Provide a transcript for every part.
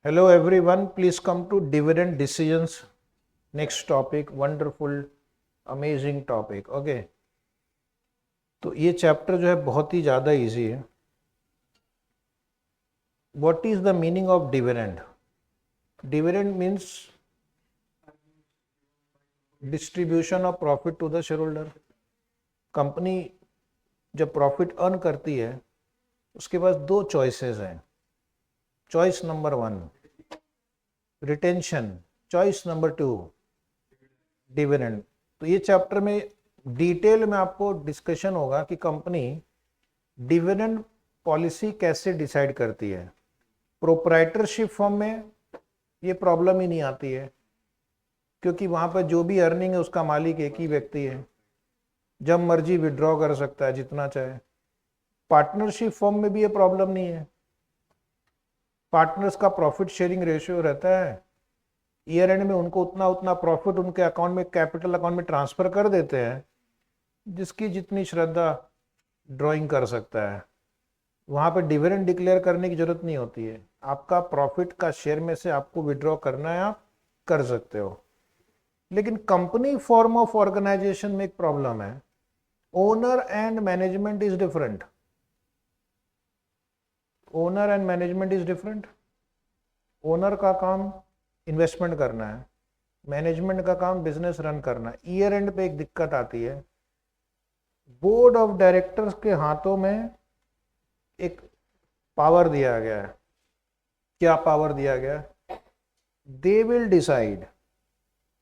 Hello everyone, please come to dividend decisions. Next topic, wonderful, amazing topic. Okay. तो ये chapter जो है बहुत ही ज़्यादा इजी है. What is the meaning of dividend? Dividend means distribution of profit to the shareholder. Company जब profit earn करती है उसके पास दो चॉइसेस हैं. Choice number 1 retention, choice number 2 dividend. तो ये चैप्टर में डिटेल में आपको डिस्कशन होगा कि कंपनी डिविडेंड पॉलिसी कैसे डिसाइड करती है. प्रोप्राइटरशिप फॉर्म में ये प्रॉब्लम ही नहीं आती है क्योंकि वहाँ पर जो भी अर्निंग है उसका मालिक एक ही व्यक्ति है, जब मर्जी विड्रॉ कर सकता है जितना चाहे. पार्टनरशिप फॉर्म में भी ये प्रॉब्लम नहीं है. पार्टनर्स का प्रॉफिट शेयरिंग रेशियो रहता है. ईयर एंड में उनको उतना प्रॉफिट उनके अकाउंट में, कैपिटल अकाउंट में ट्रांसफर कर देते हैं जिसकी जितनी श्रद्धा ड्राइंग कर सकता है. वहाँ पे डिविडेंड डिक्लेयर करने की जरूरत नहीं होती है. आपका प्रॉफिट का शेयर में से आपको विड्रॉ करना है, आप कर सकते हो. लेकिन कंपनी फॉर्म ऑफ ऑर्गेनाइजेशन में एक प्रॉब्लम है. Owner and management is different. Owner and management is different. Owner का काम इन्वेस्टमेंट करना है, मैनेजमेंट का काम बिजनेस रन करना है. ईयर एंड पे एक दिक्कत आती है. बोर्ड ऑफ डायरेक्टर्स के हाथों में एक पावर दिया गया है. क्या पावर दिया गया? दे विल डिसाइड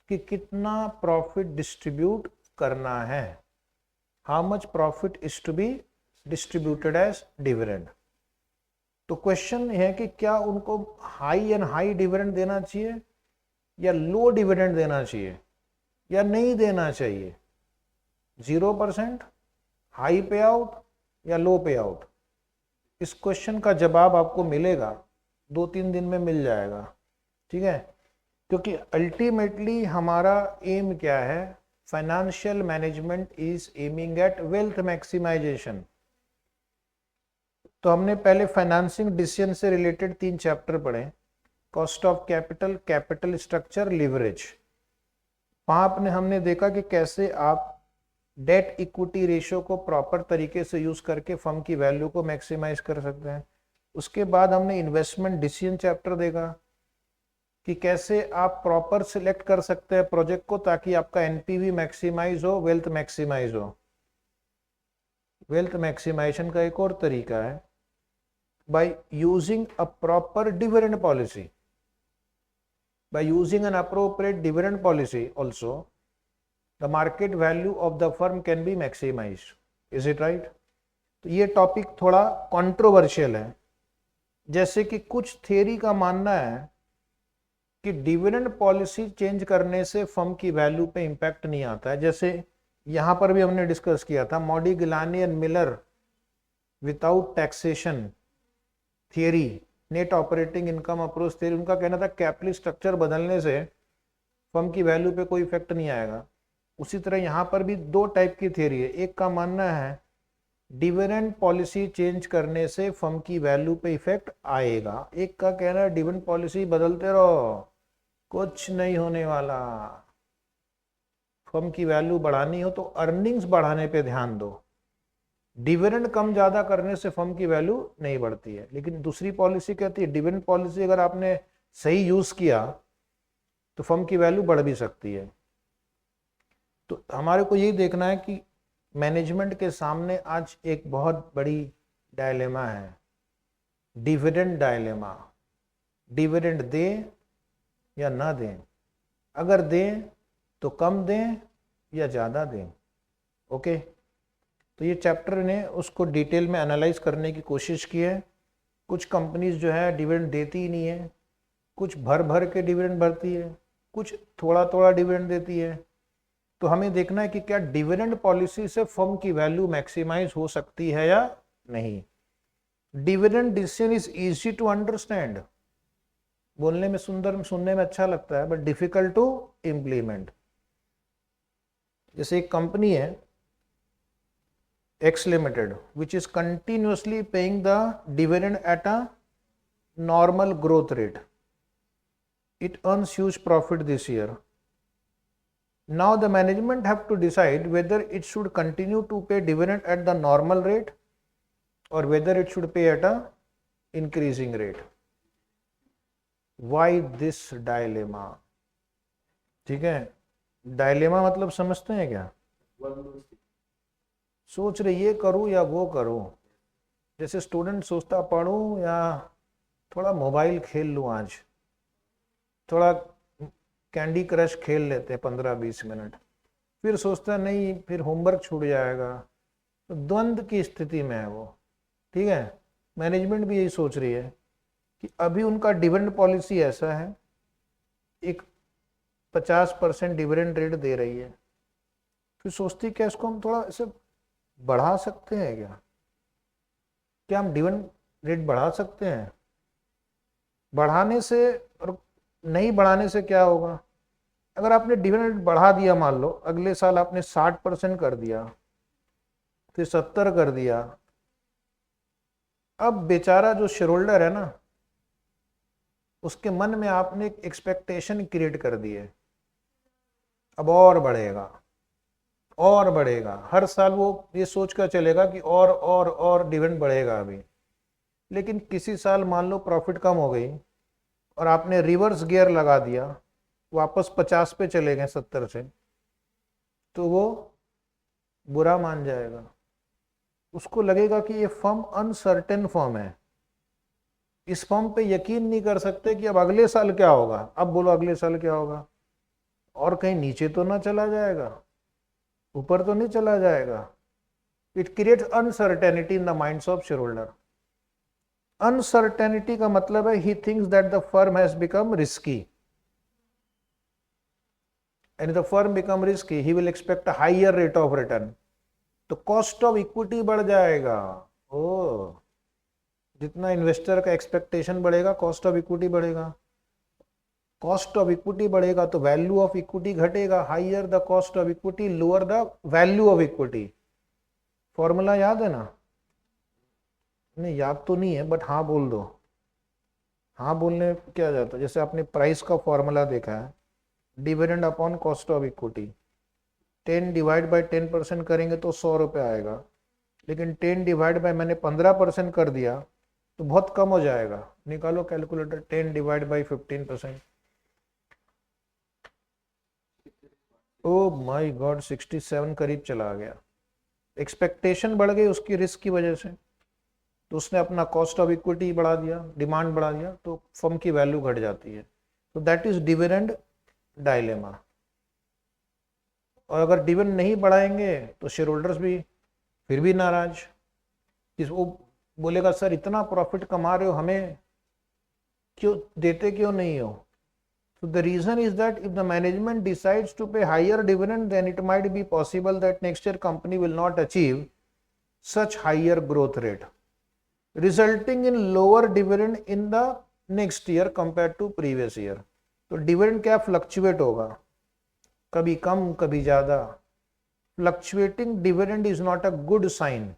कि कितना प्रॉफिट डिस्ट्रीब्यूट करना है. How much profit is to be distributed as dividend. तो क्वेश्चन है कि क्या उनको हाई डिविडेंड देना चाहिए या लो डिविडेंड देना चाहिए या नहीं देना चाहिए. 0%, हाई पे आउट या लो पे आउट. इस क्वेश्चन का जवाब आपको मिलेगा 2-3 दिन में मिल जाएगा. ठीक है, क्योंकि अल्टीमेटली हमारा एम क्या है? Financial management is aiming at wealth maximisation. तो हमने पहले फाइनेंसिंग डिसीजन से रिलेटेड 3 चैप्टर पढ़े. Cost of capital, capital structure, leverage. वहाँ अपने हमने देखा कि कैसे आप डेट इक्विटी रेशियो को प्रॉपर तरीके से यूज करके फर्म की वैल्यू को मैक्सिमाइज कर सकते हैं. उसके बाद हमने इन्वेस्टमेंट डिसीजन चैप्टर देखा कि कैसे आप प्रॉपर सिलेक्ट कर सकते हैं प्रोजेक्ट को ताकि आपका एनपीवी मैक्सिमाइज हो, वेल्थ मैक्सिमाइज हो. वेल्थ मैक्सिमाइजेशन का एक और तरीका है by using a proper dividend policy. By using an appropriate dividend policy also, the market value of the firm can be maximized. Is it right? तो ये topic थोड़ा कंट्रोवर्शियल है. जैसे कि कुछ थियरी का मानना है कि डिविडेंड पॉलिसी चेंज करने से फर्म की वैल्यू पे इंपैक्ट नहीं आता है. जैसे यहाँ पर भी हमने डिस्कस किया था Modigliani and Miller without taxation theory, net operating income approach theory. उनका कहना था कैपिटल स्ट्रक्चर बदलने से फर्म की वैल्यू पे कोई इफेक्ट नहीं आएगा. उसी तरह यहाँ पर भी 2 टाइप की थियरी है. एक का मानना है डिविडेंड पॉलिसी चेंज करने से फर्म की वैल्यू पे इफेक्ट आएगा. एक का कहना है डिविडेंड पॉलिसी बदलते रहो, कुछ नहीं होने वाला. फर्म की वैल्यू बढ़ानी हो तो अर्निंग्स बढ़ाने पे ध्यान दो. डिविडेंड कम ज्यादा करने से फर्म की वैल्यू नहीं बढ़ती है. लेकिन दूसरी पॉलिसी कहती है डिविडेंड पॉलिसी अगर आपने सही यूज किया तो फर्म की वैल्यू बढ़ भी सकती है. तो हमारे को यही देखना है कि मैनेजमेंट के सामने आज एक बहुत बड़ी डायलेमा है, डिविडेंड डायलेमा. डिविडेंड दें या ना दें. अगर दें तो कम दें या ज़्यादा दें. ओके. तो ये चैप्टर ने उसको डिटेल में एनालाइज करने की कोशिश की है. कुछ कंपनीज जो है डिविडेंड देती ही नहीं है, कुछ भर भर के डिविडेंड भरती है, कुछ थोड़ा थोड़ा डिविडेंड देती है. तो हमें देखना है कि क्या डिविडेंड पॉलिसी से फर्म की वैल्यू मैक्सिमाइज हो सकती है या नहीं. Dividend decision is easy to understand. बोलने में सुंदर, सुनने में अच्छा लगता है, बट डिफिकल्ट टू इम्प्लीमेंट. जैसे एक कंपनी है X Limited, which is continuously paying the dividend at a normal growth rate. it earns huge profit this year. Now the management have to decide whether it should continue to pay dividend at the normal rate or whether it should pay at a increasing rate. Why this dilemma? ठीक है, dilemma मतलब समझते हैं क्या? सोच रहे ये करूं या वो करूं। जैसे स्टूडेंट सोचता पढ़ूं या थोड़ा मोबाइल खेल लूं, आज थोड़ा कैंडी क्रश खेल लेते हैं 15-20 मिनट, फिर सोचता नहीं फिर होमवर्क छूट जाएगा। तो द्वंद्व की स्थिति में है वो। ठीक है, मैनेजमेंट भी यही सोच रही है कि अभी उनका डिविडेंड पॉलिसी ऐसा है, एक 50% डिविडेंड रेट दे रही है, फिर सोचती क्या इसको हम थोड़ा ऐसे बढ़ा सकते हैं क्या हम डिविडेंड रेट बढ़ा सकते हैं? बढ़ाने से और नहीं बढ़ाने से क्या होगा? अगर आपने डिविडेंड रेट बढ़ा दिया, मान लो अगले साल आपने 60% कर दिया, फिर 70 कर दिया, अब बेचारा जो शेयर होल्डर है ना, उसके मन में आपने एक एक्सपेक्टेशन क्रिएट कर दी है, अब और बढ़ेगा और बढ़ेगा। हर साल वो ये सोच कर चलेगा कि और डिविडेंड बढ़ेगा अभी। लेकिन किसी साल मान लो प्रॉफिट कम हो गई और आपने रिवर्स गियर लगा दिया, वापस 50 पे चले गए 70 से, तो वो बुरा मान जाएगा। उसको लगेगा कि ये फर्म अनसर्टेन फर्म है, इस फर्म पे यकीन नहीं कर सकते कि अब अगले साल क्या होगा। अब बोलो अगले साल क्या होगा? और कहीं नीचे तो ना चला जाएगा, ऊपर तो नहीं चला जाएगा। It creates uncertainty in the minds of share holder. Uncertainty का मतलब है he thinks that the firm has become risky, and the firm become risky he will expect a higher rate of return, तो cost of equity बढ़ जाएगा। ओ, जितना investor का expectation बढ़ेगा कॉस्ट ऑफ इक्विटी बढ़ेगा, कॉस्ट ऑफ इक्विटी बढ़ेगा तो वैल्यू ऑफ इक्विटी घटेगा। Higher the cost of equity lower the value of equity. Formula याद है ना? नहीं याद तो नहीं है, बट हाँ बोल दो। हाँ बोलने क्या जाता है? जैसे आपने प्राइस का फॉर्मूला देखा है, dividend upon cost of equity. 10 divide by 10% करेंगे तो 100 रुपये आएगा, लेकिन 10 डिवाइड बाई मैंने 15% कर दिया तो बहुत कम हो जाएगा। निकालो calculator, 10 divide by 15%। Oh my God, 67 करीब चला गया। एक्सपेक्टेशन बढ़ गई उसकी रिस्क की वजह से, तो उसने अपना कॉस्ट ऑफ इक्विटी बढ़ा दिया, डिमांड बढ़ा दिया, तो फर्म की वैल्यू घट जाती है। तो दैट इज डिविडेंड डायलेमा। और अगर डिविडेंड नहीं बढ़ाएंगे तो शेयर होल्डर्स भी फिर भी नाराज, वो बोलेगा सर इतना प्रॉफिट कमा रहे हो, हमें क्यों देते क्यों नहीं हो? So the reason is that if the management decides to pay higher dividend, then it might be possible that next year company will not achieve such higher growth rate, resulting in lower dividend in the next year compared to previous year. तो dividend क्या fluctuate होगा, कभी कम कभी ज्यादा। Fluctuating dividend is not a good sign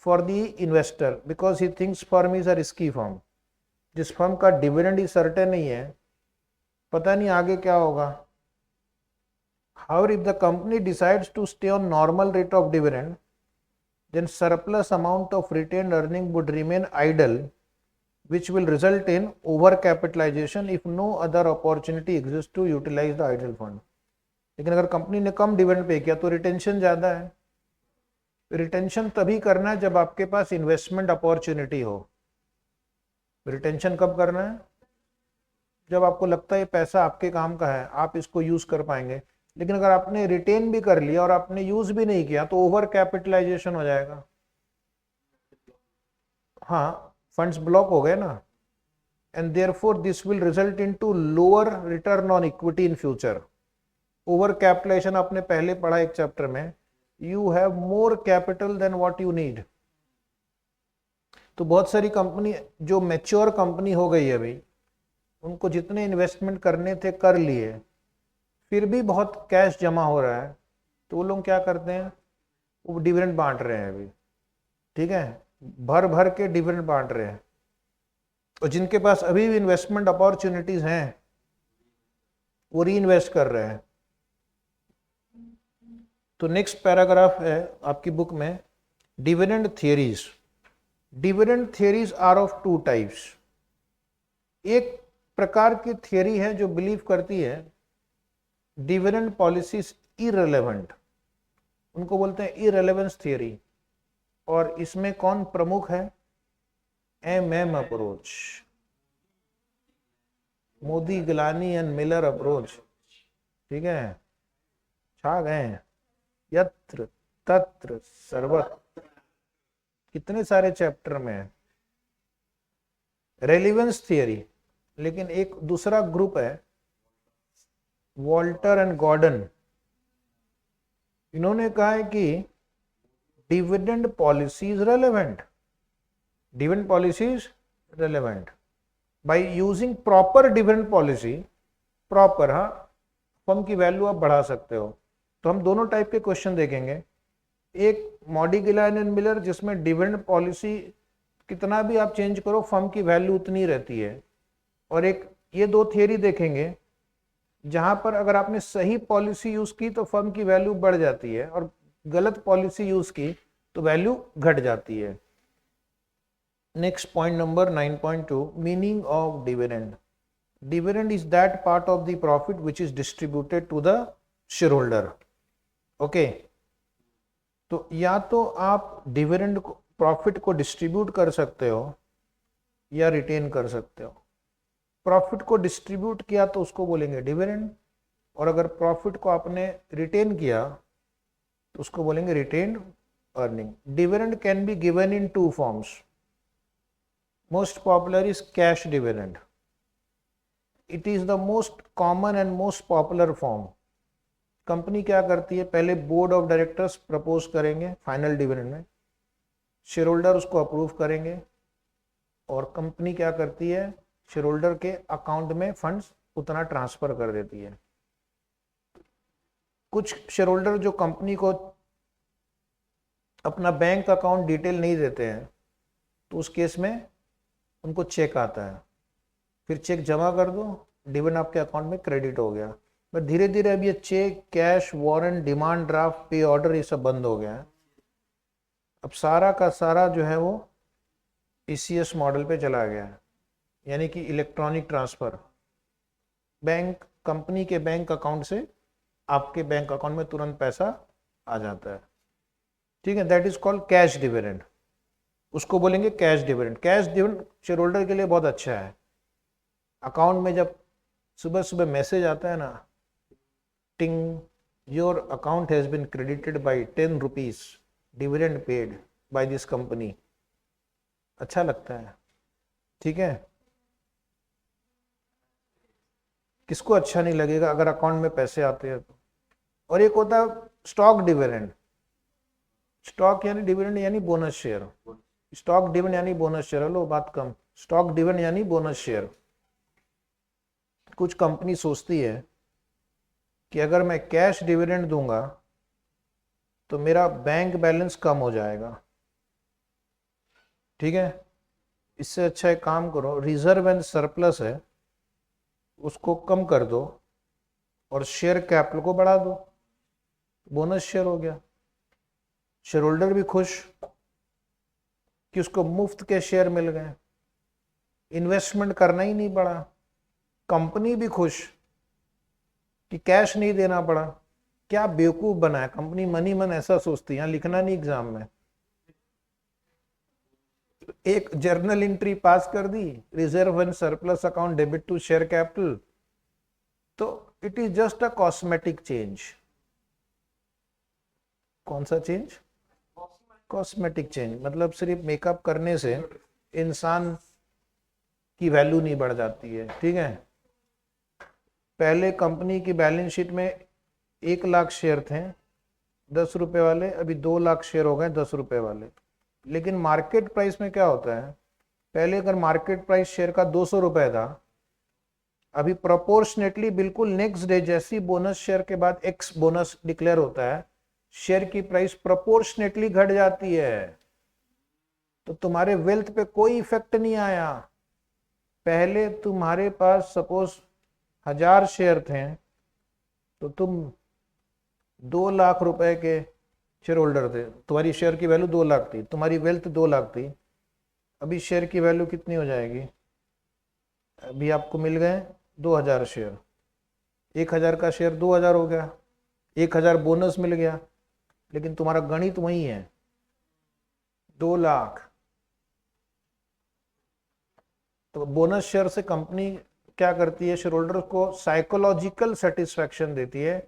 for the investor because he thinks firm is a risky firm. जिस firm का dividend ही certain नहीं है, पता नहीं आगे क्या होगा। However, if the company decides to stay on normal rate of dividend, then surplus amount of retained earning would remain idle, which will result in overcapitalization if no other opportunity exists to utilize the idle fund. लेकिन अगर company ने कम dividend pay किया तो retention ज्यादा है। Retention तभी करना है जब आपके पास इन्वेस्टमेंट अपॉर्चुनिटी हो। रिटेंशन कब करना है? जब आपको लगता है पैसा आपके काम का है, आप इसको यूज कर पाएंगे। लेकिन अगर आपने रिटेन भी कर लिया और आपने यूज भी नहीं किया तो ओवर कैपिटलाइजेशन हो जाएगा। हाँ, फंड्स ब्लॉक हो गए ना, and therefore this will result into lower return on equity in future. Over capitalisation आपने पहले पढ़ा एक चैप्टर में, you have more capital than what you need. तो बहुत सारी कंपनी जो मैच्योर कंपनी हो गई है अभी, उनको जितने इन्वेस्टमेंट करने थे कर लिए, फिर भी बहुत कैश जमा हो रहा है, तो वो लोग क्या करते हैं, वो डिविडेंड बांट रहे हैं अभी। ठीक है, भर भर के डिविडेंड बांट रहे हैं। और जिनके पास अभी भी इन्वेस्टमेंट अपॉर्चुनिटीज हैं वो री इन्वेस्ट कर रहे हैं। तो नेक्स्ट पैराग्राफ है आपकी बुक में dividend theories. Dividend theories are of two types. एक प्रकार की थियरी है जो बिलीव करती है डिविडेंड पॉलिसीज इररिलेवेंट, उनको बोलते हैं इररिलेवेंस थियरी। और इसमें कौन प्रमुख है? M approach, Modigliani and Miller approach. ठीक है, छा गए हैं। यत्र तत्र सर्वत्र, कितने सारे चैप्टर में है। रेलिवेंस थियरी, लेकिन एक दूसरा ग्रुप है वॉल्टर एंड गॉर्डन, इन्होंने कहा है कि dividend policies relevant, dividend policies relevant by using proper dividend policy. Proper, हाँ, फर्म की वैल्यू आप बढ़ा सकते हो। तो हम दोनों टाइप के क्वेश्चन देखेंगे। एक मॉडी, गिलानी एंड मिलर जिसमें डिविडेंड पॉलिसी कितना भी आप चेंज करो फर्म की वैल्यू उतनी रहती है। और एक ये दो थियरी देखेंगे जहां पर अगर आपने सही पॉलिसी यूज की तो फर्म की वैल्यू बढ़ जाती है और गलत पॉलिसी यूज की तो वैल्यू घट जाती है। Next point number 9.2, meaning of dividend. Dividend is that part of the profit which is distributed to the share holder. Okay, तो या तो आप डिविडेंड को, प्रॉफिट को डिस्ट्रीब्यूट कर सकते हो या रिटेन कर सकते हो। प्रॉफिट को डिस्ट्रीब्यूट किया तो उसको बोलेंगे डिविडेंड, और अगर प्रॉफिट को आपने रिटेन किया तो उसको बोलेंगे retained earning. Dividend can be given in two forms. Most popular is cash dividend. It is the most common and most popular form. Company क्या करती है, पहले बोर्ड ऑफ डायरेक्टर्स प्रपोज करेंगे फाइनल डिविडेंड में, शेयर होल्डर उसको approve करेंगे, और company क्या करती है, शेयर होल्डर के अकाउंट में फंड्स उतना ट्रांसफर कर देती है। कुछ शेयर होल्डर जो कंपनी को अपना बैंक अकाउंट डिटेल नहीं देते हैं तो उस केस में उनको चेक आता है, फिर चेक जमा कर दो, डिविडेंड आपके अकाउंट में क्रेडिट हो गया। बट धीरे धीरे अब ये cheque, cash, warrant, demand draft, pay order, ये सब बंद हो गया है। अब सारा का सारा जो है वो ECS मॉडल पे चला गया है, यानी कि इलेक्ट्रॉनिक ट्रांसफर। बैंक, कंपनी के बैंक अकाउंट से आपके बैंक अकाउंट में तुरंत पैसा आ जाता है। ठीक है, that is called cash dividend, उसको बोलेंगे cash dividend. Cash dividend share holder के लिए बहुत अच्छा है। अकाउंट में जब सुबह सुबह मैसेज आता है ना, ting, your account has been credited by 10 rupees dividend paid by this company, अच्छा लगता है। ठीक है, किसको अच्छा नहीं लगेगा अगर अकाउंट में पैसे आते हैं तो। और एक होता है स्टॉक डिविडेंड। स्टॉक यानी डिविडेंड यानी बोनस शेयर। स्टॉक डिविडेंड यानी बोनस शेयर, लो बात कम। स्टॉक डिविडेंड यानी बोनस शेयर। कुछ कंपनी सोचती है कि अगर मैं कैश डिविडेंड दूंगा तो मेरा बैंक बैलेंस कम हो जाएगा। ठीक है, इससे अच्छा एक काम करो, रिजर्व एंड सरप्लस है उसको कम कर दो और शेयर कैपिटल को बढ़ा दो, बोनस शेयर हो गया। शेयर होल्डर भी खुश कि उसको मुफ्त के शेयर मिल गए, इन्वेस्टमेंट करना ही नहीं पड़ा। कंपनी भी खुश कि कैश नहीं देना पड़ा। क्या बेवकूफ बना है कंपनी, मनी मन ऐसा सोचती है, यहाँ लिखना नहीं एग्जाम में। एक जर्नल एंट्री पास कर दी, reserve and surplus account debit to share capital, तो it is just a cosmetic change. कौन सा चेंज? कॉस्मेटिक चेंज, मतलब सिर्फ मेकअप करने से इंसान की वैल्यू नहीं बढ़ जाती है। ठीक है, पहले कंपनी की बैलेंस शीट में 1 लाख शेयर थे 10 रुपए वाले, अभी 2 लाख शेयर हो गए 10 रुपए वाले। लेकिन मार्केट प्राइस में क्या होता है, पहले अगर मार्केट प्राइस शेयर का 200 रुपए था, अभी प्रोपोर्शनेटली बिल्कुल नेक्स्ट डे जैसी बोनस शेयर के बाद एक्स बोनस डिक्लेयर होता है, शेयर की प्राइस प्रोपोर्शनेटली घट जाती है। तो तुम्हारे वेल्थ पे कोई इफेक्ट नहीं आया, पहले तुम्हारे पास सपोज 1000 शेयर थे, तो तुम 2 लाख रुपए के शेयर होल्डर थे, तुम्हारी शेयर की वैल्यू 2 लाख थी, तुम्हारी वेल्थ 2 लाख थी। अभी शेयर की वैल्यू कितनी हो जाएगी? अभी आपको मिल गए 2000 शेयर, 1000 का शेयर 2000 हो गया, 1000 बोनस मिल गया, लेकिन तुम्हारा गणित वही है 2 लाख। तो बोनस शेयर से कंपनी क्या करती है, शेयर होल्डर को साइकोलॉजिकल सेटिस्फैक्शन देती है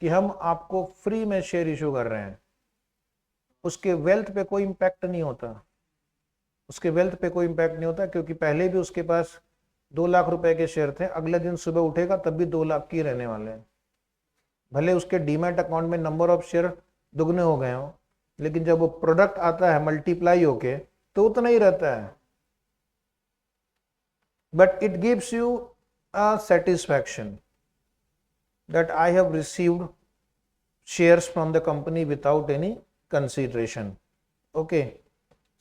कि हम आपको फ्री में शेयर इशू कर रहे हैं। उसके वेल्थ पे कोई इंपैक्ट नहीं होता, उसके वेल्थ पे कोई इंपैक्ट नहीं होता, क्योंकि पहले भी उसके पास 2 लाख रुपए के शेयर थे, अगले दिन सुबह उठेगा तब भी 2 लाख की रहने वाले हैं। भले उसके डीमैट अकाउंट में नंबर ऑफ शेयर दुगने हो गए हो, लेकिन जब वो प्रोडक्ट आता है मल्टीप्लाई होके तो उतना ही रहता है। But it gives you a satisfaction that I have received shares from the company without any consideration. Okay,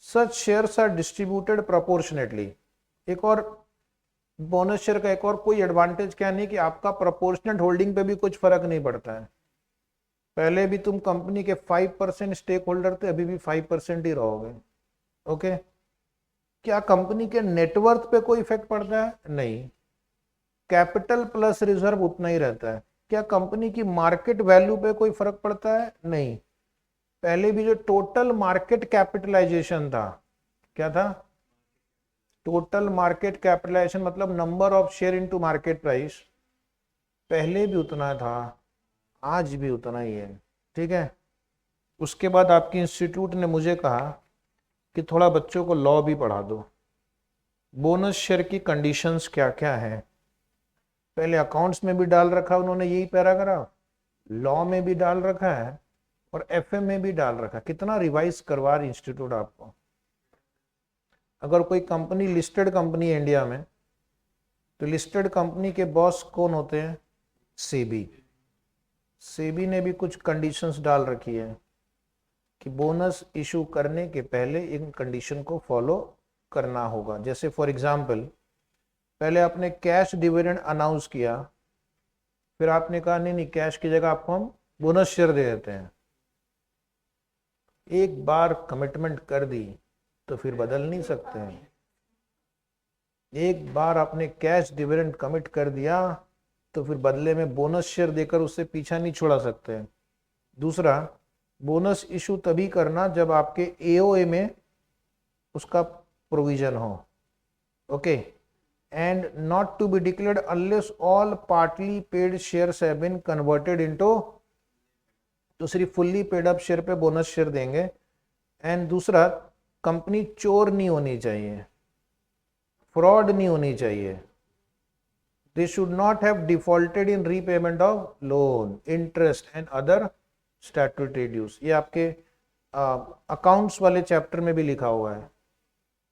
such shares are distributed proportionately. एक और बोनस शेयर का एक और कोई एडवांटेज क्या नहीं कि आपका प्रोपोर्शनल होल्डिंग पे भी कुछ फर्क नहीं पड़ता है। पहले भी तुम कंपनी के 5% स्टेक होल्डर थे, अभी भी 5% ही रहोगे। ओके, क्या कंपनी के नेटवर्थ पे कोई इफेक्ट पड़ता है? नहीं, कैपिटल प्लस रिजर्व उतना ही रहता है। क्या कंपनी की मार्केट वैल्यू पे कोई फर्क पड़ता है? नहीं। पहले भी जो टोटल मार्केट कैपिटलाइजेशन था, क्या था? टोटल मार्केट कैपिटलाइजेशन मतलब number of share into market price, पहले भी उतना था, आज भी उतना ही है। ठीक है। उसके बाद आपकी इंस्टीट्यूट ने मुझे कहा कि थोड़ा बच्चों को लॉ भी पढ़ा दो, बोनस शेयर की कंडीशंस क्या क्या है। पहले अकाउंट्स में भी डाल रखा उन्होंने यही पैराग्राफ, लॉ में भी डाल रखा है और एफएम में भी डाल रखा है। कितना रिवाइज करवा रही इंस्टीट्यूट आपको। अगर कोई कंपनी लिस्टेड कंपनी है इंडिया में, तो लिस्टेड कंपनी के बॉस कौन होते हैं? सेबी। सेबी ने भी कुछ कंडीशंस डाल रखी है कि बोनस इशू करने के पहले इन कंडीशन को फॉलो करना होगा। जैसे फॉर एग्जांपल, पहले आपने कैश डिविडेंड अनाउंस किया, फिर आपने कहा नहीं नहीं कैश की जगह आपको हम बोनस शेयर दे देते हैं। एक बार कमिटमेंट कर दी तो फिर बदल नहीं सकते हैं। एक बार आपने कैश डिविडेंड कमिट कर दिया तो फिर बदले में बोनस शेयर देकर उससे पीछा नहीं छुड़ा सकते हैं। दूसरा, बोनस इशू तभी करना जब आपके एओए में उसका प्रोविजन हो। Okay, and not to be declared unless all partly paid shares have been converted into, तो सिर्फ फुल्ली पेड अप शेयर पे बोनस शेयर देंगे। एंड दूसरा, कंपनी चोर नहीं होनी चाहिए, फ्रॉड नहीं होनी चाहिए। They should not have defaulted in repayment of loan, interest and other statutory dues. ये आपके अकाउंट्स वाले चैप्टर में भी लिखा हुआ है।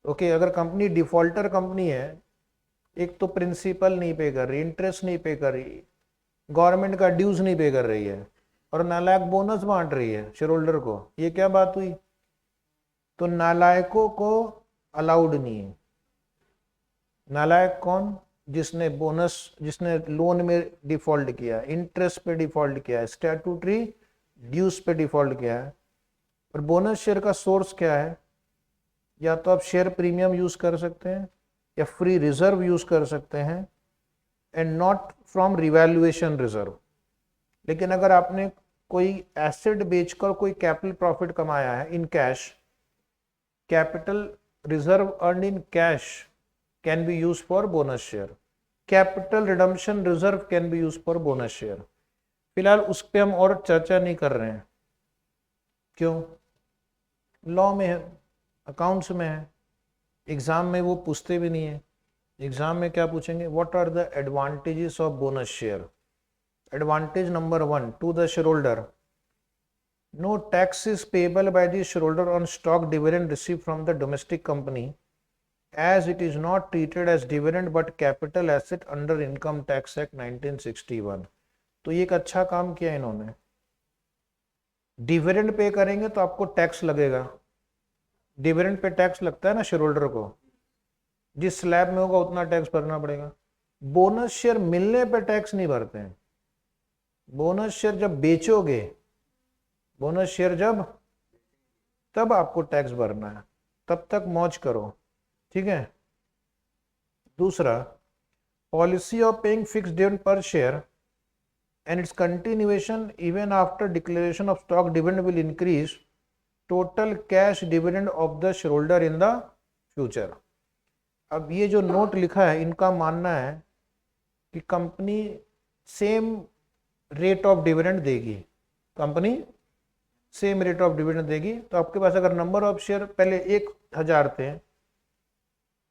ओके, अगर कंपनी डिफॉल्टर कंपनी है, एक तो प्रिंसिपल नहीं पे कर रही, इंटरेस्ट नहीं पे कर रही, गवर्नमेंट का ड्यूज नहीं पे कर रही है, और नालायक बोनस बांट रही है शेयर होल्डर को, ये क्या बात हुई? तो नालायकों को अलाउड नहीं है। नालायक कौन? जिसने लोन में डिफॉल्ट किया, इंटरेस्ट पे डिफॉल्ट किया है, स्टैट्यूटरी ड्यूज पे डिफॉल्ट किया है। और बोनस शेयर का सोर्स क्या है? या तो आप शेयर प्रीमियम यूज कर सकते हैं या फ्री रिजर्व यूज कर सकते हैं, and not from revaluation reserve. लेकिन अगर आपने कोई एसेट बेचकर कोई कैपिटल प्रॉफिट कमाया है in cash, capital reserve earn in cash can be use for bonus share, capital redemption reserve can be use for bonus share. फिलहाल उस पर हम और चर्चा नहीं कर रहे हैं। क्यों? लॉ में है, अकाउंट्स में है, एग्जाम में वो पूछते भी नहीं है। एग्जाम में क्या पूछेंगे? What are the advantages of bonus share. Advantage number 1 to the share holder, no tax is payable by the share holder on stock dividend receive from the domestic company as it is not treated as dividend but capital asset under income tax act 1961। तो ये एक अच्छा काम किया इन्होंने। Dividend pay करेंगे तो आपको टैक्स लगेगा, डिविडेंड पे टैक्स लगता है ना शेयर होल्डर को। जिस स्लैब में होगा उतना टैक्स भरना पड़ेगा। बोनस शेयर मिलने पे टैक्स नहीं भरते हैं। बोनस शेयर जब बेचोगे, बोनस शेयर जब, तब आपको टैक्स भरना है, तब तक मौज करो, ठीक है। दूसरा, policy of paying fixed dividend per share and its continuation even after declaration of stock dividend will increase total cash dividend of the shareholder in the future। अब ये जो नोट लिखा है, इनका मानना है कि company same rate of dividend देगी, company same rate of dividend देगी। तो आपके पास अगर नंबर ऑफ शेयर पहले 1000 थे,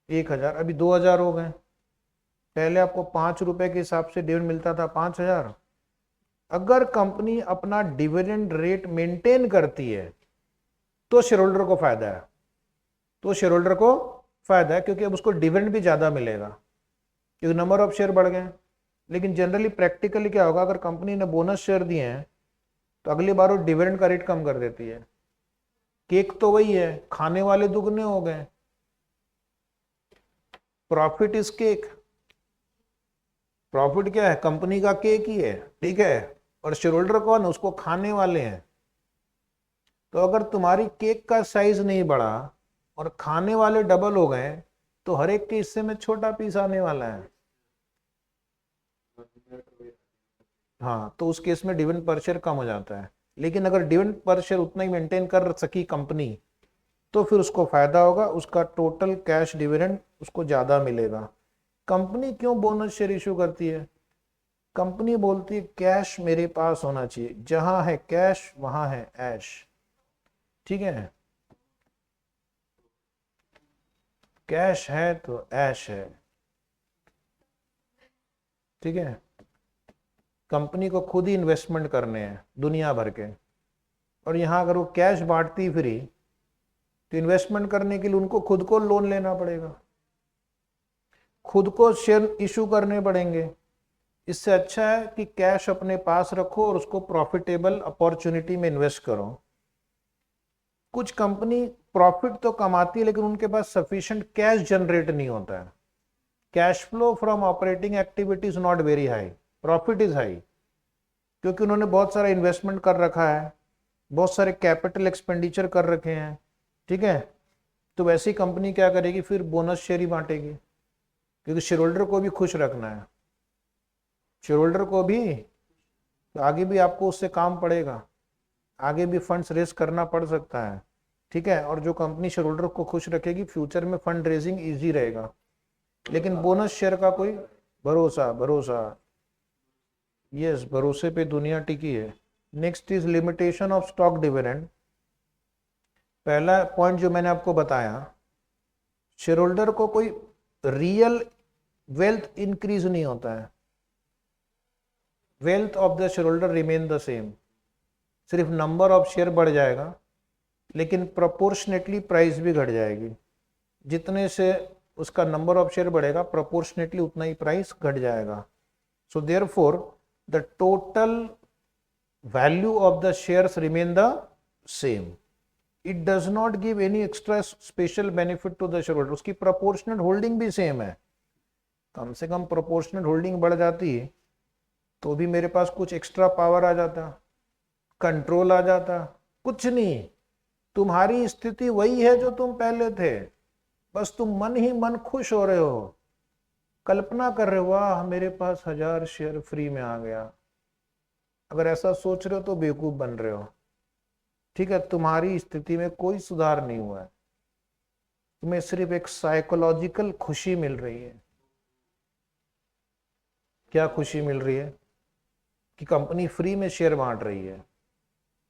1000 अभी 2000 हो गए। पहले आपको 5 रुपए के हिसाब से डिविडेंड मिलता था, 5000। अगर कंपनी अपना डिविडेंड रेट मेंटेन करती है तो शेयर होल्डर को फायदा है, तो शेयर होल्डर को फायदा है, क्योंकि अब उसको डिविडेंड भी ज्यादा मिलेगा क्योंकि नंबर ऑफ शेयर बढ़ गए। लेकिन जनरली प्रैक्टिकली क्या होगा, अगर कंपनी ने बोनस शेयर दिए हैं तो अगली बार वो डिविडेंड का रेट कम कर देती है। केक तो वही है, खाने वाले दुगने हो गए, प्रॉफिट इज केक। प्रॉफिट क्या है, कंपनी का केक ही है, ठीक है, और शेयर होल्डर कौन है, उसको खाने वाले हैं। तो अगर तुम्हारी केक का साइज नहीं बढ़ा और खाने वाले डबल हो गए तो हर एक के हिस्से में छोटा पीस आने वाला है। हाँ, तो उस केस में डिविडेंड पर शेयर कम हो जाता है। लेकिन अगर डिविडेंड पर शेयर उतना ही मेंटेन कर सकी कंपनी तो फिर उसको फायदा होगा, उसका टोटल कैश डिविडेंड उसको ज्यादा मिलेगा। कंपनी क्यों बोनस शेयर इशू करती है? कंपनी बोलती है कैश मेरे पास होना चाहिए, जहां है कैश वहां है ऐश, ठीक है। कैश है तो ऐश है, ठीक है। कंपनी को खुद ही इन्वेस्टमेंट करने हैं दुनिया भर के, और यहां अगर वो कैश बांटती फ्री तो इन्वेस्टमेंट करने के लिए उनको खुद को लोन लेना पड़ेगा, खुद को शेयर इशू करने पड़ेंगे। इससे अच्छा है कि कैश अपने पास रखो और उसको प्रॉफिटेबल अपॉर्चुनिटी में इन्वेस्ट करो। कुछ कंपनी प्रॉफिट तो कमाती है लेकिन उनके पास सफिशिएंट कैश जनरेट नहीं होता है। Cash flow from operating activities not very high, profit is high, क्योंकि उन्होंने बहुत सारा इन्वेस्टमेंट कर रखा है, बहुत सारे कैपिटल एक्सपेंडिचर कर रखे हैं, ठीक है। तो वैसी कंपनी क्या करेगी, फिर बोनस शेयर ही बांटेगी, क्योंकि शेयर होल्डर को भी खुश रखना है। शेयर होल्डर को भी, तो आगे भी आपको उससे काम पड़ेगा, आगे भी फंड्स रेज करना पड़ सकता है, ठीक है। और जो कंपनी शेयर होल्डर को खुश रखेगी, फ्यूचर में फंड रेजिंग इजी रहेगा। लेकिन बोनस शेयर का कोई भरोसा यस, भरोसे पे दुनिया टिकी है। Next is limitation of stock dividend. पहला पॉइंट जो मैंने आपको बताया, शेयर होल्डर को कोई रियल वेल्थ इंक्रीज नहीं होता है, wealth of the share holder remain the same, सिर्फ नंबर ऑफ शेयर बढ़ जाएगा लेकिन प्रोपोर्शनेटली प्राइस भी घट जाएगी। जितने से उसका नंबर ऑफ शेयर बढ़ेगा प्रोपोर्शनेटली उतना ही प्राइस घट जाएगा। So therefore the total value of the shares remain the same, it does not give any extra special benefit to the share holder. उसकी प्रोपोर्शनल होल्डिंग भी सेम है, कम से कम प्रोपोर्शनल होल्डिंग बढ़ जाती है तो भी मेरे पास कुछ एक्स्ट्रा पावर आ जाता, कंट्रोल आ जाता। कुछ नहीं, तुम्हारी स्थिति वही है जो तुम पहले थे, बस तुम मन ही मन खुश हो रहे हो, कल्पना कर रहे हो वाह मेरे पास 1000 शेयर फ्री में आ गया। अगर ऐसा सोच रहे हो तो बेवकूफ बन रहे हो, ठीक है। तुम्हारी स्थिति में कोई सुधार नहीं हुआ है, तुम्हें सिर्फ एक साइकोलॉजिकल खुशी मिल रही है। क्या खुशी मिल रही है? कि कंपनी फ्री में शेयर बांट रही है,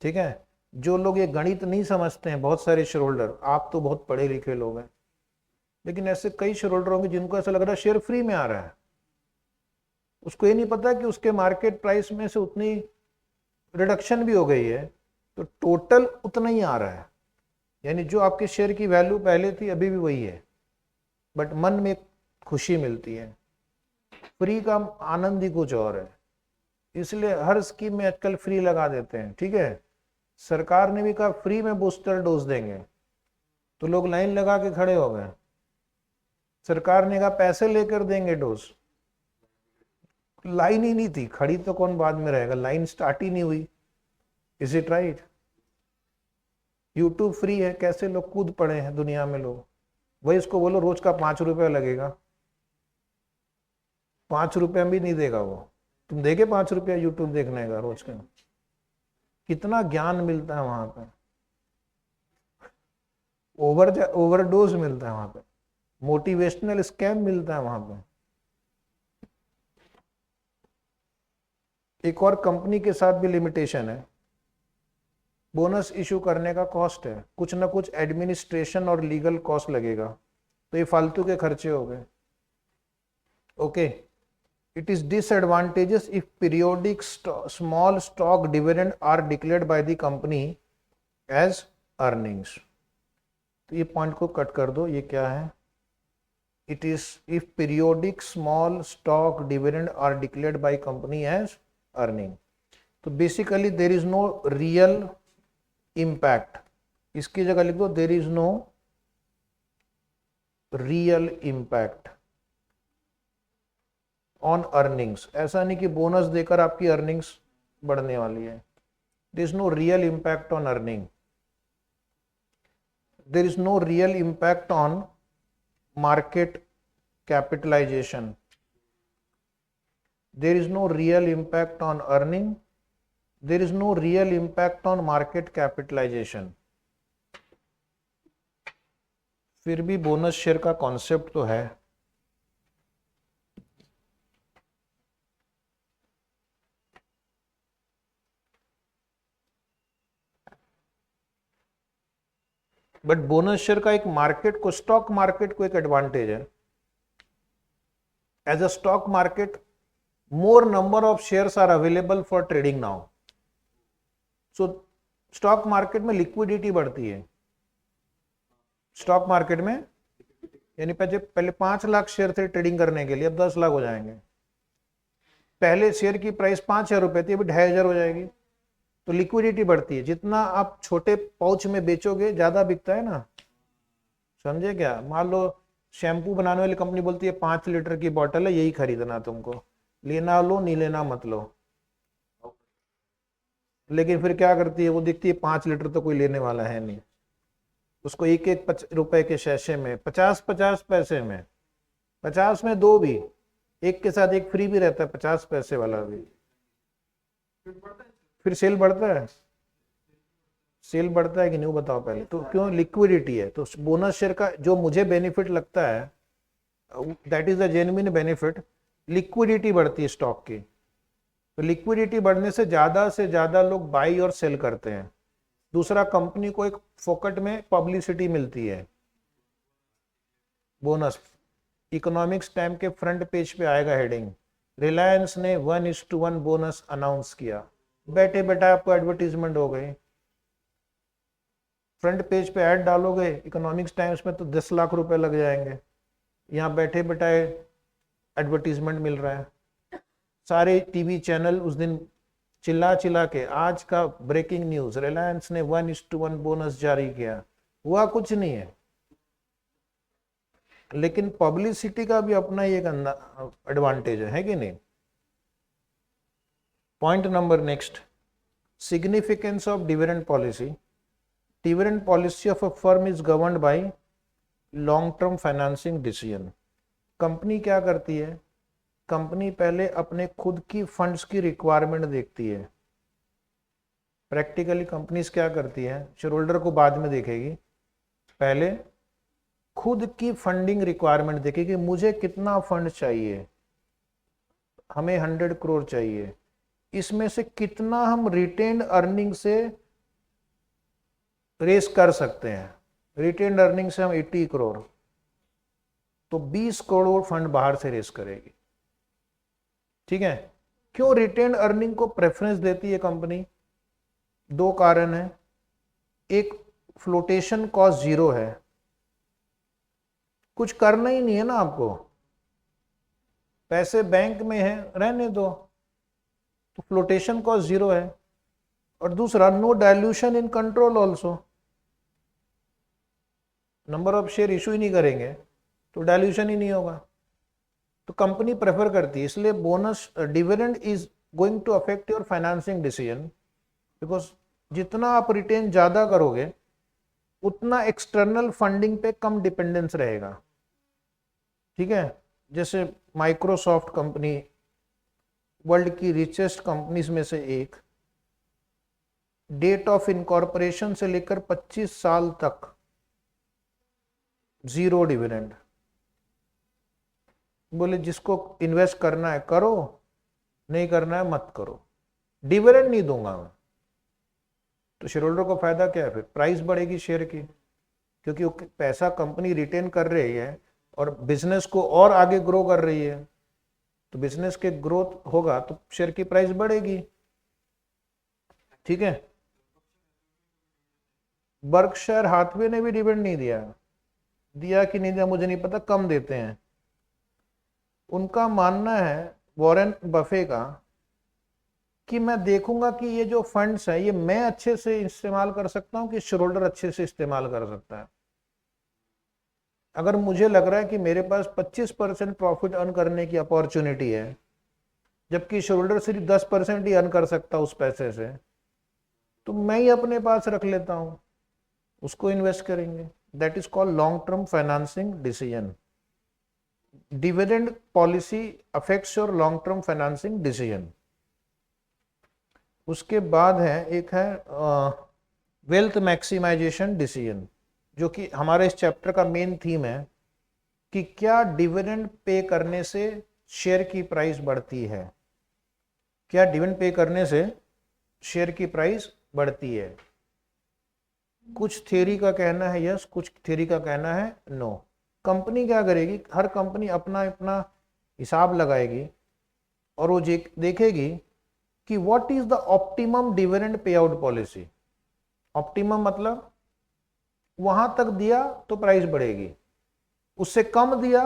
ठीक है। जो लोग ये गणित नहीं समझते हैं, बहुत सारे शेयर होल्डर, आप तो बहुत पढ़े लिखे लोग हैं, लेकिन ऐसे कई शेयर होल्डर होंगे जिनको ऐसा लग रहा है शेयर फ्री में आ रहा है, उसको ये नहीं पता कि उसके मार्केट प्राइस में से उतनी रिडक्शन भी हो गई है, तो टोटल उतना ही आ रहा है। यानी जो आपके शेयर की वैल्यू पहले थी अभी भी वही है, बट मन में खुशी मिलती है। फ्री का आनंद ही कुछ और है, इसलिए हर स्कीम में आजकल फ्री लगा देते हैं, ठीक है। सरकार ने भी कहा फ्री में बूस्टर डोज देंगे, तो लोग लाइन लगा के खड़े हो गए। सरकार ने कहा पैसे लेकर देंगे डोज, लाइन ही नहीं थी, खड़ी तो कौन बाद में रहेगा, लाइन स्टार्ट ही नहीं हुई। Is it right? YouTube free है, कैसे लोग कूद पड़े हैं दुनिया में लोग। वही इसको बोलो रोज का 5 रुपया लगेगा, 5 रुपया भी नहीं देगा वो। तुम देगे 5 रुपया यूट्यूब देखने का रोज का? कितना ज्ञान मिलता है वहां पे, ओवरडोज मिलता है वहां पे, मोटिवेशनल स्कैम मिलता है वहां पे। एक और कंपनी के साथ भी लिमिटेशन है, बोनस इशू करने का कॉस्ट है, कुछ ना कुछ एडमिनिस्ट्रेशन और लीगल कॉस्ट लगेगा, तो ये फालतू के खर्चे हो गए। Okay, it is disadvantages if periodic small stock dividend are declared by the company as earnings. तो ये पॉइंट को कट कर दो, ये क्या है? It is if periodic small stock dividend are declared by company as earning. तो basically there is no real impact, इसकी जगह लिख दो there is no real impact on earnings. ऐसा नहीं कि बोनस देकर आपकी अर्निंग्स बढ़ने वाली है। There is no real impact on earning, there is no real impact on market capitalisation, there is no real impact on earning, there is no real impact on market capitalization। फिर भी bonus share का concept तो है। But bonus share का एक market को, stock market को एक एडवांटेज है। As a stock market more number of shares are available for trading now, so stock market में liquidity बढ़ती है। स्टॉक मार्केट में यानी पहले 5 लाख शेयर थे ट्रेडिंग करने के लिए, अब 10 लाख हो जाएंगे। पहले शेयर की प्राइस 5,000 रुपए थी, अभी 2,500 हो जाएगी। तो लिक्विडिटी बढ़ती है, जितना आप छोटे पाउच में बेचोगे ज्यादा बिकता है ना, समझे क्या? मान लो शैम्पू बनाने वाली कंपनी बोलती है 5 लीटर की बोतल है, यही खरीदना तुमको, लेना लो नहीं लेना मत लो। लेकिन फिर क्या करती है वो, दिखती है 5 लीटर तो कोई लेने वाला है नहीं, उसको 1-1 रुपए के शैशे में 50-50 पैसे में, 50 में 2 भी, एक के साथ एक फ्री भी रहता है 50 पैसे वाला भी। फिर सेल बढ़ता है, सेल बढ़ता है कि नहीं बताओ पहले तो? क्यों? लिक्विडिटी है। तो बोनस शेयर का जो मुझे बेनिफिट लगता है, that is the genuine benefit, liquidity बढ़ती है स्टॉक की। तो लिक्विडिटी बढ़ने से ज्यादा लोग बाई और सेल करते हैं। दूसरा, कंपनी को एक फोकट में पब्लिसिटी मिलती है। बोनस इकोनॉमिक्स टाइम के फ्रंट पेज पे आएगा हेडिंग, रिलायंस ने 1:1 बोनस अनाउंस किया, बैठे बैठे आपको एडवर्टीजमेंट हो गई। फ्रंट पेज पे ऐड डालोगे इकोनॉमिक्स टाइम्स में तो 10 लाख रुपए लग जाएंगे, यहाँ बैठे बैठाए एडवर्टीजमेंट मिल रहा है। सारे टीवी चैनल उस दिन चिल्ला चिल्ला के, आज का ब्रेकिंग न्यूज, रिलायंस ने 1:1 बोनस जारी किया। हुआ कुछ नहीं है, लेकिन पब्लिसिटी का भी अपना ही एक एडवांटेज है कि नहीं? Point number next, significance of dividend policy. Dividend policy of a firm is governed bye long term financing decision. Company क्या करती है? कंपनी पहले अपने खुद की फंड्स की रिक्वायरमेंट देखती है। प्रैक्टिकली कंपनीज क्या करती है, शेयर होल्डर को बाद में देखेगी, पहले खुद की फंडिंग रिक्वायरमेंट देखेगी, मुझे कितना फंड चाहिए, हमें 100 करोड़ चाहिए, इसमें से कितना हम रिटेन्ड अर्निंग से रेस कर सकते हैं। रिटेन्ड अर्निंग से हम 80 करोड़, तो 20 करोड़ फंड बाहर से रेस करेगी। ठीक है? क्यों रिटेन्ड अर्निंग को प्रेफरेंस देती है कंपनी? 2 कारण है। एक, फ्लोटेशन कॉस्ट 0 है, कुछ करना ही नहीं है ना आपको, पैसे बैंक में है, रहने दो, तो फ्लोटेशन कॉस्ट 0 है। और दूसरा, no dilution in control also, number of share issue ही नहीं करेंगे, तो डाइल्यूशन ही नहीं होगा। तो कंपनी प्रेफर करती है, इसलिए bonus dividend is going to affect your financing decision, because जितना आप रिटेन ज़्यादा करोगे उतना एक्सटर्नल फंडिंग पे कम डिपेंडेंस रहेगा। ठीक है, जैसे माइक्रोसॉफ्ट कंपनी वर्ल्ड की रिचेस्ट कंपनीज में से एक, डेट ऑफ इनकॉर्पोरेशन से लेकर 25 साल तक जीरो डिविडेंड। बोले जिसको इन्वेस्ट करना है करो, नहीं करना है मत करो, डिविडेंड नहीं दूंगा मैं। तो शेयर होल्डर को फायदा क्या है, फिर प्राइस बढ़ेगी शेयर की, क्योंकि वो पैसा कंपनी रिटेन कर रही है और बिजनेस को और आगे ग्रो कर रही है, तो बिजनेस के ग्रोथ होगा तो शेयर की प्राइस बढ़ेगी। ठीक है, बर्कशायर हाथवे ने भी डिविडेंड नहीं दिया, दिया कि नहीं दिया मुझे नहीं पता, कम देते हैं। उनका मानना है वॉरेन बफे का कि मैं देखूंगा कि ये जो फंड्स है ये मैं अच्छे से इस्तेमाल कर सकता हूं कि शेयर होल्डर अच्छे से इस्तेमाल कर सकता है। अगर मुझे लग रहा है कि मेरे पास 25% प्रॉफिट अर्न करने की अपॉर्चुनिटी है, जबकि शेयर होल्डर सिर्फ 10% ही अर्न कर सकता उस पैसे से, तो मैं ही अपने पास रख लेता हूं, उसको इन्वेस्ट करेंगे। That is called long term financing decision. Dividend policy affects your long term financing decision. उसके बाद है एक है वेल्थ मैक्सिमाइजेशन डिसीजन, जो कि हमारे इस चैप्टर का मेन थीम है कि क्या डिविडेंड पे करने से शेयर की प्राइस बढ़ती है, क्या डिविडेंड पे करने से शेयर की प्राइस बढ़ती है। कुछ थ्योरी का कहना है यस, कुछ थ्योरी का कहना है नो। कंपनी क्या करेगी, हर कंपनी अपना अपना हिसाब लगाएगी और वो देखेगी कि what is the optimum dividend pay out policy. Optimum मतलब वहां तक दिया तो प्राइस बढ़ेगी, उससे कम दिया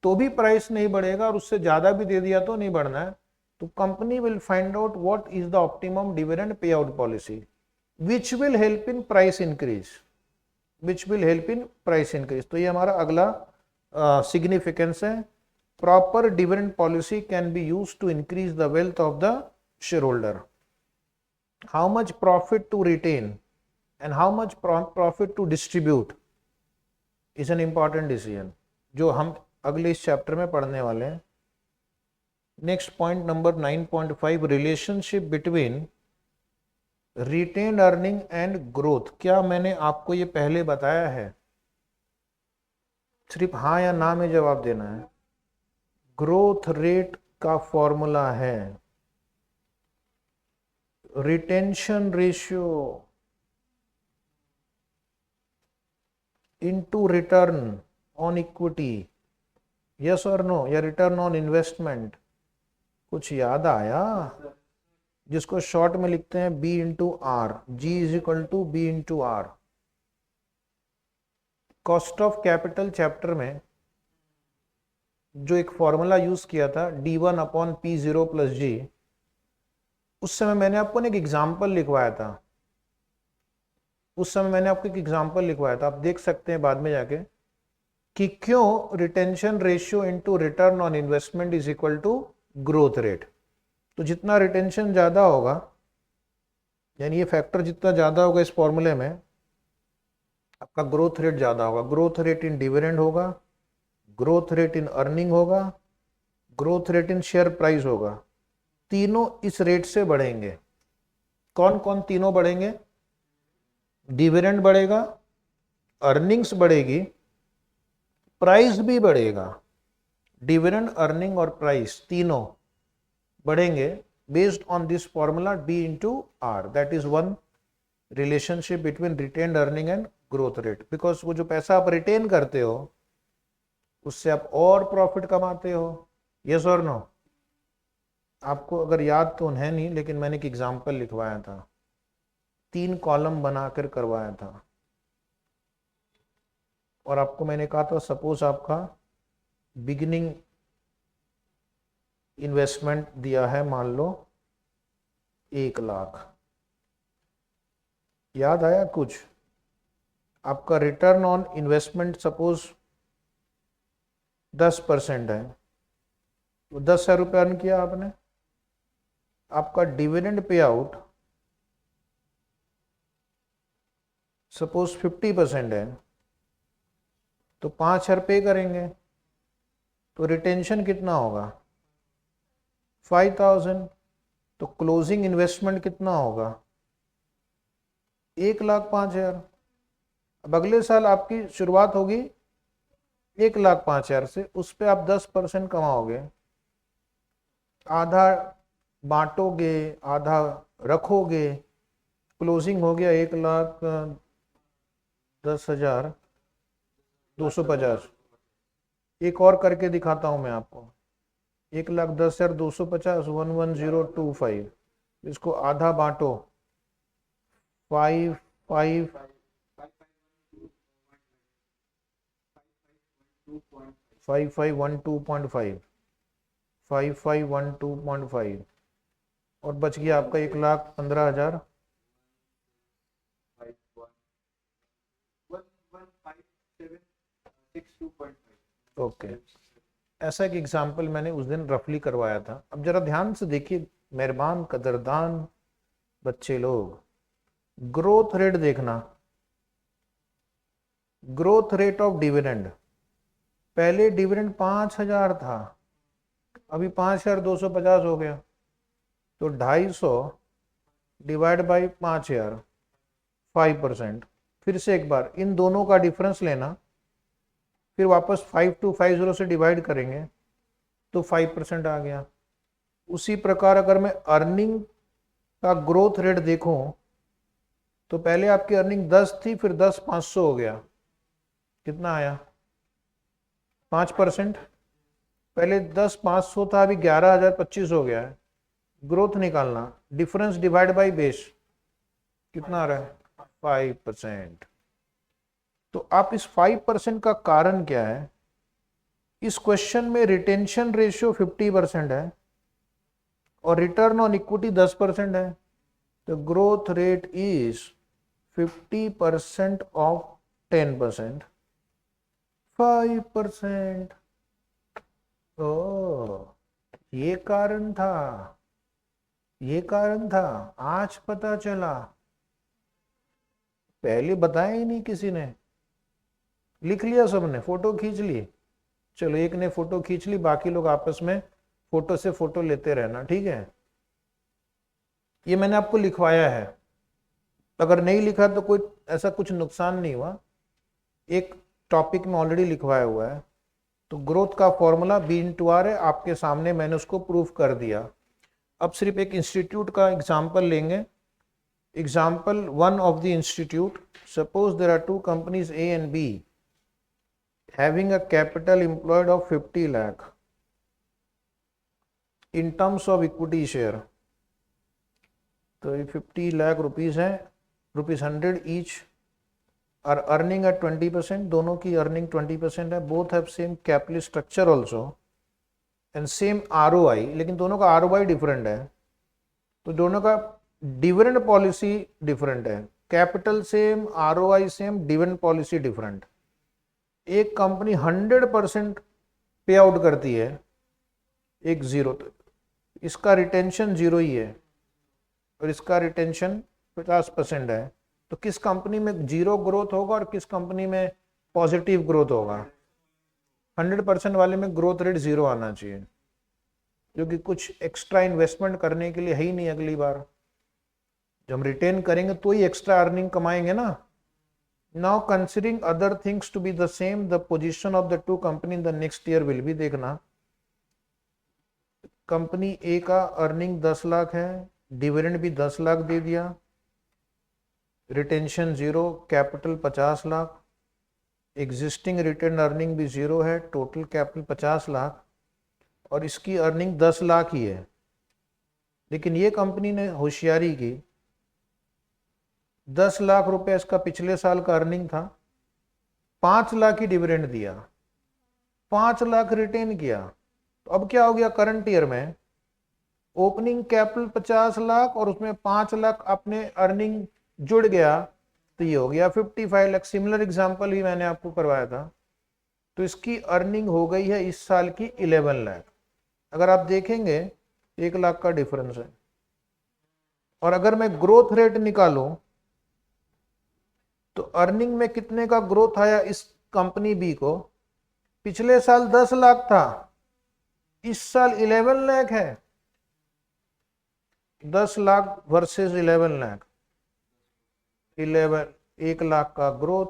तो भी प्राइस नहीं बढ़ेगा, और उससे ज्यादा भी दे दिया तो नहीं बढ़ना है। तो company will find out what is the optimum dividend pay out policy which will help in price increase, which will help in price increase. तो ये हमारा अगला सिग्निफिकेंस है। Proper dividend policy can be used to increase the wealth of the share holder. How much profit to retain and how much profit to distribute is an important decision, जो हम अगले इस chapter में पढ़ने वाले हैं। Next point number 9.5, relationship between retained earning and growth. क्या मैंने आपको ये पहले बताया है? सिर्फ हाँ या ना में जवाब देना है। ग्रोथ रेट का फॉर्मूला है retention ratio into return on equity, yes और नो, या रिटर्न ऑन इन्वेस्टमेंट। कुछ याद आया? जिसको शॉर्ट में लिखते हैं B into R, G is equal to B into R. Cost of capital chapter में जो एक फॉर्मूला यूज किया था D1 अपॉन P0 प्लस जी, उस समय मैंने आपको एक एग्जाम्पल लिखवाया था। आप देख सकते हैं बाद में जाके कि क्यों retention ratio into return on investment is equal to growth rate. तो जितना रिटेंशन ज्यादा होगा, यानी ये फैक्टर जितना ज्यादा होगा इस फॉर्मूले में, आपका ग्रोथ रेट ज्यादा होगा। ग्रोथ रेट इन डिविडेंड होगा, ग्रोथ रेट इन अर्निंग होगा, growth rate in share price होगा। तीनों इस रेट से बढ़ेंगे। कौन कौन तीनों बढ़ेंगे? डिविडेंड बढ़ेगा, अर्निंग्स बढ़ेगी, प्राइस भी बढ़ेगा। डिविडेंड, अर्निंग और प्राइस तीनों बढ़ेंगे based on this formula D into R. That is one relationship between retained earning and growth rate. Because वो जो पैसा आप रिटेन करते हो उससे आप और प्रॉफिट कमाते हो। यस और नो? आपको अगर याद तो है नहीं, लेकिन मैंने एक एग्जाम्पल लिखवाया था, 3 कॉलम बनाकर करवाया था, और आपको मैंने कहा था सपोज आपका बिगिनिंग इन्वेस्टमेंट दिया है मान लो 1 लाख। याद आया कुछ? आपका रिटर्न ऑन इन्वेस्टमेंट सपोज 10% है, तो 10,000 रुपये अर्न किया आपने। आपका डिविडेंड पे आउट सपोज 50% है, तो 5,000 पे करेंगे, तो रिटेंशन कितना होगा 5,000। तो क्लोजिंग इन्वेस्टमेंट कितना होगा 1,05,000। अब अगले साल आपकी शुरुआत होगी 1,05,000 से, उस पर आप 10% कमाओगे, आधा बांटोगे आधा रखोगे, क्लोजिंग हो गया 1,10,250। एक और करके दिखाता हूं मैं आपको, 1,10,250 11025, इसको आधा बांटो 5 5 5512.5 5512.5 और बच गया आपका 1,15,000। ओके, ऐसा एक एग्जाम्पल मैंने उस दिन रफली करवाया था। अब जरा ध्यान से देखिए मेहरबान कदरदान बच्चे लोग, ग्रोथ रेट देखना, ग्रोथ रेट ऑफ डिविडेंड। पहले डिविडेंड 5,000 था, अभी 5,250 हो गया, तो 250 डिवाइड बाई 5,000 5%। फिर से एक बार इन दोनों का डिफरेंस लेना, फिर वापस 5250 से डिवाइड करेंगे तो 5% आ गया। उसी प्रकार अगर मैं अर्निंग का ग्रोथ रेट देखूं, तो पहले आपकी अर्निंग 10 थी, फिर 10,500 हो गया, कितना आया 5%। पहले 10,500 था, अभी 11,025 हो गया है। ग्रोथ निकालना, डिफरेंस डिवाइड बाय बेस, कितना आ रहा है 5%। तो आप इस 5% का कारण क्या है, इस क्वेश्चन में रिटेंशन रेशियो 50% है और रिटर्न ऑन इक्विटी 10% है, तो ग्रोथ रेट इज 50% ऑफ 10%, 5%। ओ, ये कारण था, ये कारण था, आज पता चला, पहले बताया ही नहीं किसी ने। लिख लिया सबने, फोटो खींच ली, चलो एक ने फोटो खींच ली, बाकी लोग आपस में फोटो से फोटो लेते रहना, ठीक है। ये मैंने आपको लिखवाया है, अगर नहीं लिखा तो कोई ऐसा कुछ नुकसान नहीं हुआ, एक टॉपिक में ऑलरेडी लिखवाया हुआ है। तो ग्रोथ का फॉर्मूला बी इंटू आर है, आपके सामने मैंने उसको प्रूफ कर दिया। अब सिर्फ एक इंस्टीट्यूट का एग्जाम्पल लेंगे, example one of the institute. Suppose there are two companies A and B having a capital employed of 50 lakh in terms of equity share। तो ये 50 लाख रुपीज है, ₹100 ईच आर अर्निंग एट 20%, दोनों की earning 20% है, both have same capital structure also and same ROI, लेकिन दोनों का ROI different है, तो दोनों का डिविडेंड पॉलिसी डिफरेंट है। Capital same, ROI same, dividend policy different. एक कंपनी 100% पे आउट करती है, एक 0, तो इसका रिटेंशन 0 ही है और इसका रिटेंशन 50% है। तो किस कंपनी में 0 ग्रोथ होगा और किस कंपनी में पॉजिटिव ग्रोथ होगा? 100% वाले में ग्रोथ रेट 0 आना चाहिए, जो कि कुछ एक्स्ट्रा इन्वेस्टमेंट करने के लिए है ही नहीं। अगली बार जब हम रिटेन करेंगे तो ही एक्स्ट्रा अर्निंग कमाएंगे ना। Now considering other things to be the same, the position of the two company in the next year will be, देखना कंपनी ए का अर्निंग 10 लाख है, डिविडेंड भी 10 लाख दे दिया, retention 0, capital 50 lakh, existing retain earning भी 0 है, टोटल कैपिटल 50 लाख और इसकी अर्निंग 10 लाख ही है। लेकिन ये कंपनी ने होशियारी की, 10 लाख रुपए इसका पिछले साल का अर्निंग था, 5 लाख ही डिविडेंड दिया, 5 लाख रिटेन किया। तो अब क्या हो गया, करंट ईयर में ओपनिंग कैपिटल 50 लाख और उसमें 5 लाख अपने अर्निंग जुड़ गया, तो ये हो गया 55 लाख। सिमिलर एग्जांपल ही मैंने आपको करवाया था, तो इसकी अर्निंग हो गई है इस साल की 11 लाख। अगर आप देखेंगे 1 लाख का डिफरेंस है। और अगर मैं ग्रोथ रेट निकालूं तो अर्निंग में कितने का ग्रोथ आया इस कंपनी बी को? पिछले साल 10 लाख था, इस साल 11 लाख है। 10 लाख वर्सेस 11 लाख, 1 लाख का growth,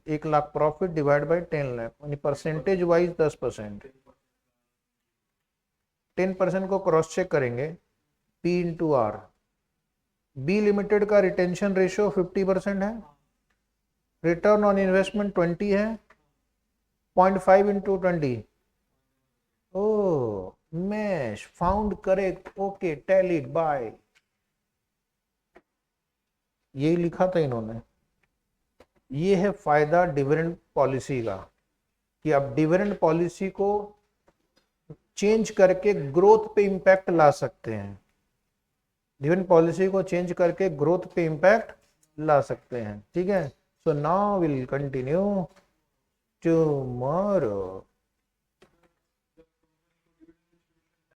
1 lakh profit divide by 10 lakh, यानी परसेंटेज वाइज 10%। 10% को क्रॉस चेक करेंगे, P into R. B limited का रिटेंशन रेशियो 50% है, रिटर्न ऑन इन्वेस्टमेंट 20 है, 0.5 इंटू 20। ओ मैश found correct, okay tell it by. यही लिखा था इन्होंने। ये है फायदा डिविडेंड पॉलिसी का कि आप डिविडेंड पॉलिसी को चेंज करके ग्रोथ पे इंपैक्ट ला सकते हैं। डिविडेंड पॉलिसी को चेंज करके ग्रोथ पे इंपैक्ट ला सकते हैं। ठीक है, so now will continue tomorrow.